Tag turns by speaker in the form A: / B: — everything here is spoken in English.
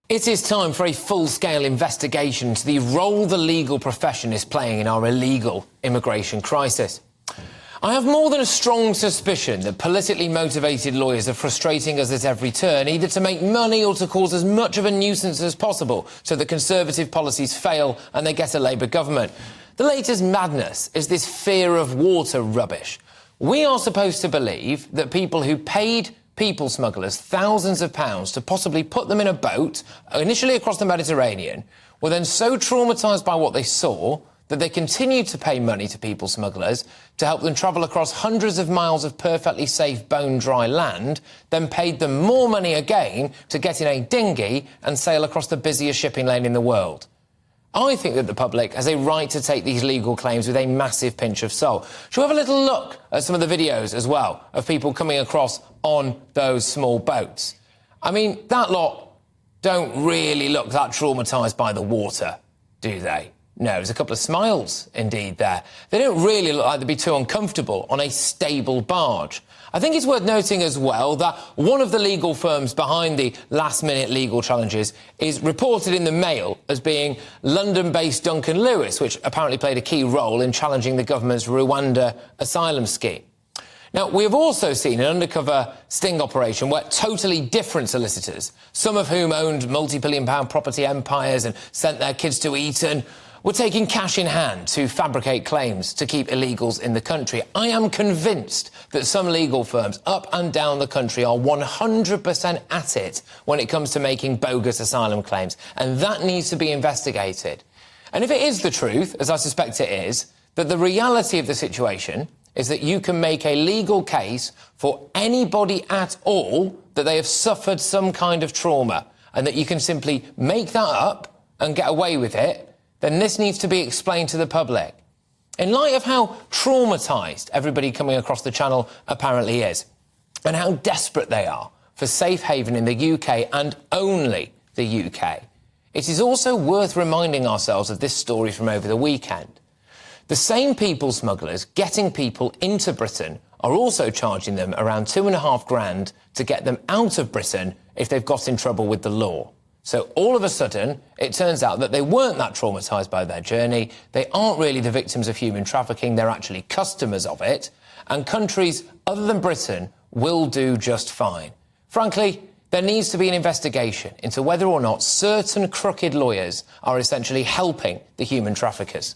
A: It is time for a full-scale investigation into the role the legal profession is playing in our illegal immigration crisis. I have more than a strong suspicion that politically motivated lawyers are frustrating us at every turn, either to make money or to cause as much of a nuisance as possible so that Conservative policies fail and they get a Labour government. The latest madness is this fear of water rubbish. We are supposed to believe that people who paid people smugglers thousands of pounds to possibly put them in a boat, initially across the Mediterranean, were then so traumatised by what they saw that they continued to pay money to people smugglers to help them travel across hundreds of miles of perfectly safe bone-dry land, then paid them more money again to get in a dinghy and sail across the busiest shipping lane in the world. I think that the public has a right to take these legal claims with a massive pinch of salt. Shall we have a little look at some of the videos as well of people coming across on those small boats? I mean, that lot don't really look that traumatised by the water, do they? No, there's a couple of smiles, indeed, there. They don't really look like they'd be too uncomfortable on a stable barge. I think it's worth noting as well that one of the legal firms behind the last-minute legal challenges is reported in the Mail as being London-based Duncan Lewis, which apparently played a key role in challenging the government's Rwanda asylum scheme. Now, we have also seen an undercover sting operation where totally different solicitors, some of whom owned multi-billion-pound property empires and sent their kids to Eton, were taking cash in hand to fabricate claims to keep illegals in the country. I am convinced that some legal firms up and down the country are 100% at it when it comes to making bogus asylum claims, and that needs to be investigated. And if it is the truth, as I suspect it is, that the reality of the situation is that you can make a legal case for anybody at all that they have suffered some kind of trauma, and that you can simply make that up and get away with it, then this needs to be explained to the public. In light of how traumatised everybody coming across the channel apparently is, and how desperate they are for safe haven in the UK and only the UK, it is also worth reminding ourselves of this story from over the weekend. The same people smugglers getting people into Britain are also charging them around £2,500 to get them out of Britain if they've got in trouble with the law. So all of a sudden, it turns out that they weren't that traumatised by their journey, they aren't really the victims of human trafficking, they're actually customers of it, and countries other than Britain will do just fine. Frankly, there needs to be an investigation into whether or not certain crooked lawyers are essentially helping the human traffickers.